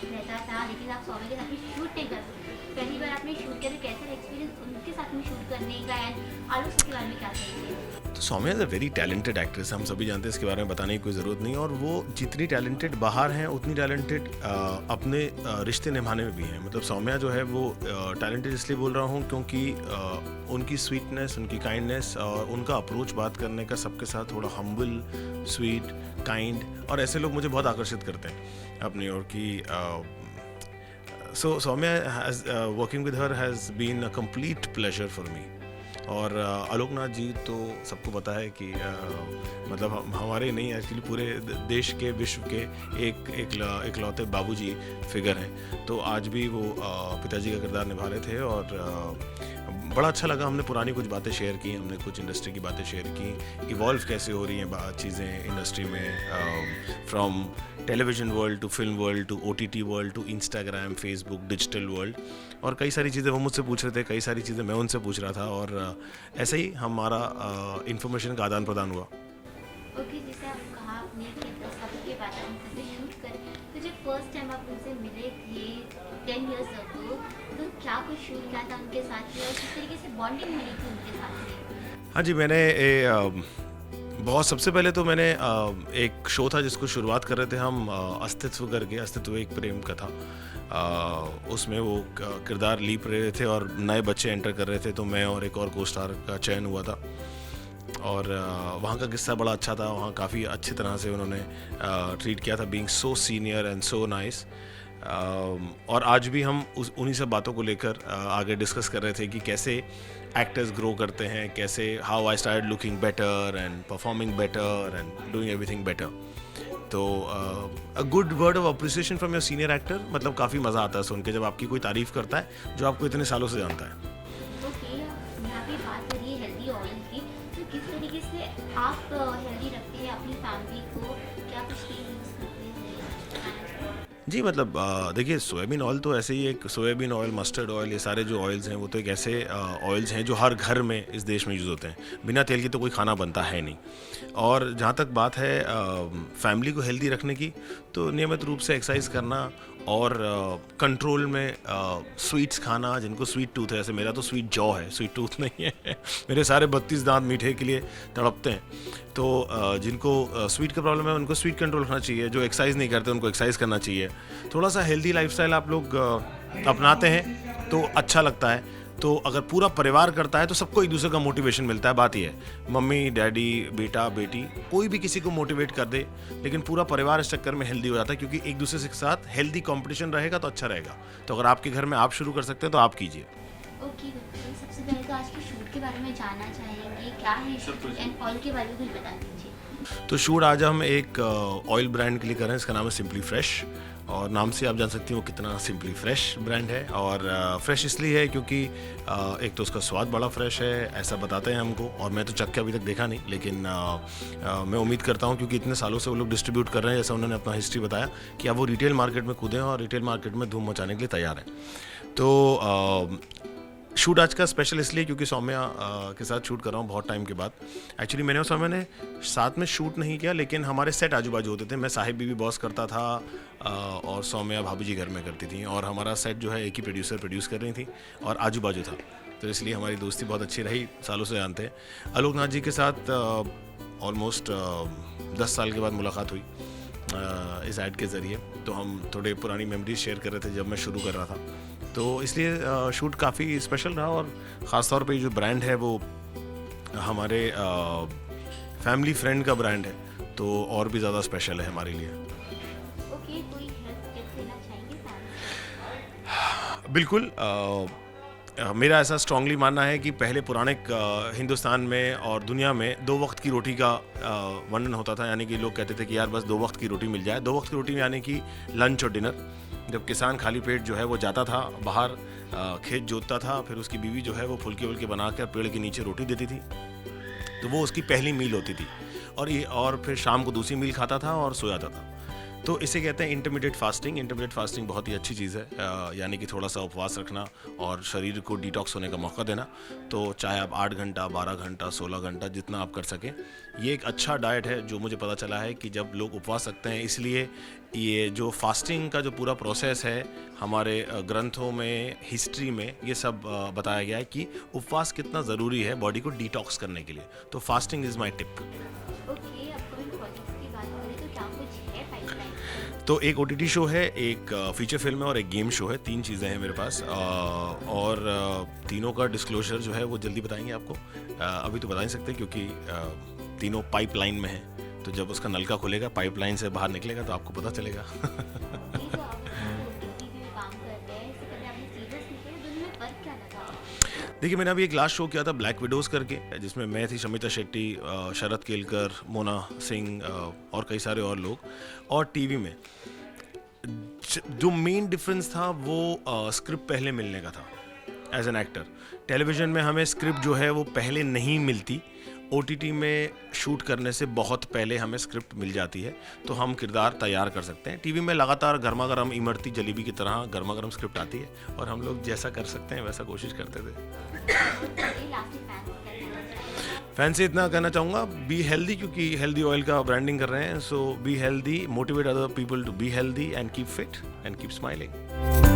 रहता था, लेकिन आप सौम्य के साथ में शूट नहीं करते। पहली बार आपने शूट किया तो कैसा एक्सपीरियंस उनके साथ में शूट करने का, एंड आलोक सर के बारे में क्या कहेंगे? तो Saumya is a very talented actress, हम सभी जानते हैं, इसके बारे में बताने की कोई ज़रूरत नहीं। और वो जितनी टैलेंटेड बाहर हैं उतनी टैलेंटेड अपने रिश्ते निभाने में भी हैं। मतलब सौम्या जो है वो टैलेंटेड इसलिए बोल रहा हूँ क्योंकि उनकी स्वीटनेस, उनकी काइंडनेस और उनका अप्रोच बात करने का सबके साथ थोड़ा हम्बल, स्वीट, काइंड, और ऐसे लोग मुझे बहुत आकर्षित करते हैं अपनी ओर की। So Saumya has working with her has been a complete pleasure for me. और आलोकनाथ जी तो सबको पता है कि मतलब हमारे नहीं, एक्चुअली पूरे देश के, विश्व के इकलौते बाबूजी फिगर हैं। तो आज भी वो पिताजी का किरदार निभा रहे थे और बड़ा अच्छा लगा। हमने पुरानी कुछ बातें शेयर की, हमने कुछ इंडस्ट्री की बातें शेयर की, इवॉल्व कैसे हो रही हैं चीज़ें इंडस्ट्री में, from television world to film world to OTT world to Instagram, Facebook, digital world. और कई सारी चीज़ें वो मुझसे पूछ रहे थे, कई सारी चीज़ें मैं उनसे पूछ रहा था, और ऐसे ही हमारा इंफॉर्मेशन का आदान प्रदान हुआ। ओके, जैसे आप कहा आपने कि 10 साल के बाद आप उनसे शूट करें, तो जब फर्स्ट टाइम आप उनसे मिले थे 10 इयर्स अगो, तो क्या कुछ शूट किया था उनके साथ में और किस तरीके से बॉन्डिंग मिली थी उनके साथ में? हाँ जी, मैंने बहुत सबसे पहले तो मैंने एक शो था जिसको शुरुआत कर रहे थे हम, अस्तित्व करके, अस्तित्व एक प्रेम कथा। उसमें वो किरदार लीप रहे थे और नए बच्चे एंटर कर रहे थे, तो मैं और एक और को स्टार का चयन हुआ था। और वहाँ का किस्सा बड़ा अच्छा था, वहाँ काफ़ी अच्छी तरह से उन्होंने ट्रीट किया था, being so senior and so nice. और आज भी हम उन्हीं सब बातों को लेकर आगे डिस्कस कर रहे थे कि कैसे एक्टर्स ग्रो करते हैं, कैसे how I started looking better and performing better and doing everything better. तो a good word of appreciation from your senior actor, मतलब काफ़ी मज़ा आता है सुन के जब आपकी कोई तारीफ़ करता है जो आपको इतने सालों से जानता है। ओके, यहाँ पे बात करिए हेल्दी ऑयल की, तो किस तरीके से आप हेल्दी रखते हैं अपनी फैमिली को, क्या कुछ तेल यूज़ करते हैं? जी, मतलब देखिए, सोयाबीन ऑयल तो ऐसे ही, एक सोयाबीन ऑयल, मस्टर्ड ऑयल, ये सारे जो ऑयल्स हैं वो तो एक ऐसे ऑयल्स हैं जो हर घर में इस देश में यूज़ होते हैं। बिना तेल के तो कोई खाना बनता है नहीं। और जहाँ तक बात है फैमिली को हेल्दी रखने की, तो नियमित रूप से एक्सरसाइज करना और कंट्रोल में स्वीट्स खाना, जिनको स्वीट टूथ है, जैसे मेरा तो स्वीट जॉ है, स्वीट टूथ नहीं है मेरे सारे 32 दांत मीठे के लिए तड़पते हैं। तो जिनको स्वीट का प्रॉब्लम है उनको स्वीट कंट्रोल रखना चाहिए, जो एक्सरसाइज नहीं करते उनको एक्सरसाइज करना चाहिए। थोड़ा सा हेल्दी लाइफस्टाइल आप लोग अपनाते हैं तो अच्छा लगता है। तो अगर पूरा परिवार करता है तो सबको एक दूसरे का मोटिवेशन मिलता है। बात ये है, मम्मी, डैडी, बेटा, बेटी, कोई भी किसी को मोटिवेट कर दे, लेकिन पूरा परिवार इस चक्कर में हेल्दी हो जाता है, क्योंकि एक दूसरे के साथ हेल्दी कंपटीशन रहेगा तो अच्छा रहेगा। तो अगर आपके घर में आप शुरू कर सकते हैं तो आप कीजिए। ओके, बिल्कुल। सबसे पहले तो आज के शूट के बारे में जानना चाहेंगे, क्या है शूट एंड ऑयल के बारे में कुछ बता दीजिए। तो शूट आज हम एक ऑयल ब्रांड के लिए कर रहे हैं, इसका नाम है सिंपली फ्रेश। और नाम से आप जान सकती हो कितना सिंपली फ्रेश ब्रांड है। और फ्रेश इसलिए है क्योंकि एक तो उसका स्वाद बड़ा फ्रेश है, ऐसा बताते हैं हमको, और मैं तो चख के अभी तक देखा नहीं, लेकिन मैं उम्मीद करता हूँ, क्योंकि इतने सालों से वो लोग डिस्ट्रीब्यूट कर रहे हैं, जैसा उन्होंने अपना हिस्ट्री बताया, कि अब वो रिटेल मार्केट में कूदें और रिटेल मार्केट में धूम मचाने के लिए तैयार हैं। तो शूट आज का स्पेशल इसलिए क्योंकि सौम्या के साथ शूट कर रहा हूँ बहुत टाइम के बाद। एक्चुअली मैंने और सौम्या ने साथ में शूट नहीं किया, लेकिन हमारे सेट आजू बाजू होते थे। मैं साहिब बीबी बॉस करता था और सौम्या भाभी जी घर में करती थी, और हमारा सेट जो है एक ही प्रोड्यूसर प्रोड्यूस कर रही थी और आजू बाजू था। तो इसलिए हमारी दोस्ती बहुत अच्छी रही, सालों से जानते हैं। आलोकनाथ जी के साथ ऑलमोस्ट 10 साल के बाद मुलाकात हुई इस ऐड के ज़रिए। तो हम थोड़े पुरानी मेमोरीज शेयर कर रहे थे जब मैं शुरू कर रहा था, तो इसलिए शूट काफ़ी स्पेशल रहा। और ख़ास तौर पे जो ब्रांड है वो हमारे फैमिली फ्रेंड का ब्रांड है, तो और भी ज़्यादा स्पेशल है हमारे लिए। ओके, कोई हेल्थ टिप देना चाहेंगे फैमिली? बिल्कुल। मेरा ऐसा स्ट्रांगली मानना है कि पहले पुराने हिंदुस्तान में और दुनिया में 2 वक्त की रोटी का वर्णन होता था, यानी कि लोग कहते थे कि यार बस 2 वक्त की रोटी मिल जाए। 2 वक्त की रोटी यानी कि लंच और डिनर। जब किसान खाली पेट जो है वो जाता था बाहर, खेत जोतता था, फिर उसकी बीवी जो है वो फुलके वुलके बना कर पेड़ के नीचे रोटी देती थी, तो वो उसकी पहली मील होती थी। और फिर शाम को दूसरी मील खाता था और सो जाता था। तो इसे कहते हैं इंटरमीडिएट फास्टिंग। इंटरमीडिएट फास्टिंग बहुत ही अच्छी चीज़ है, यानी कि थोड़ा सा उपवास रखना और शरीर को डिटॉक्स होने का मौका देना। तो चाहे आप 8 घंटा, 12 घंटा, 16 घंटा, जितना आप कर सकें, ये एक अच्छा डाइट है। जो मुझे पता चला है कि जब लोग उपवास रखते हैं, इसलिए ये जो फास्टिंग का जो पूरा प्रोसेस है हमारे ग्रंथों में, हिस्ट्री में ये सब बताया गया है कि उपवास कितना ज़रूरी है बॉडी को डिटॉक्स करने के लिए। तो fasting is my tip. Okay, upcoming projects की बात करें तो क्या कुछ है पाइपलाइन? तो एक OTT शो है, एक फीचर फिल्म है और एक गेम शो है। 3 चीज़ें हैं मेरे पास, और तीनों का डिस्क्लोजर जो है वो जल्दी बताएंगे आपको। अभी तो बता नहीं सकते क्योंकि तीनों पाइपलाइन में है। तो जब उसका नलका खुलेगा, पाइपलाइन से बाहर निकलेगा, तो आपको पता चलेगा। ये जो आप टीवी में काम कर रहे हैं, इससे पहले आपने सीरियस निकले, दोनों में फर्क क्या लगा? देखिए, मैंने अभी एक लास्ट शो किया था ब्लैक विडोज़ करके, जिसमें मैं थी, शमिता शेट्टी, शरद केलकर, मोना सिंह और कई सारे और लोग। और टीवी में जो मेन डिफरेंस था वो स्क्रिप्ट पहले मिलने का था एज एन एक्टर। टेलीविज़न में हमें स्क्रिप्ट जो है वो पहले नहीं मिलती, OTT में शूट करने से बहुत पहले हमें स्क्रिप्ट मिल जाती है, तो हम किरदार तैयार कर सकते हैं। टीवी में लगातार गर्मा गर्म इमरती जलेबी की तरह गर्मा गर्म स्क्रिप्ट आती है और हम लोग जैसा कर सकते हैं वैसा कोशिश करते थे। ये लास्ट में फैंस को क्या कहना चाहेंगे? फैन से इतना कहना चाहूँगा, बी हेल्दी, क्योंकि हेल्दी ऑयल का ब्रांडिंग कर रहे हैं। So be healthy, motivate other people to be healthy and keep fit and keep smiling.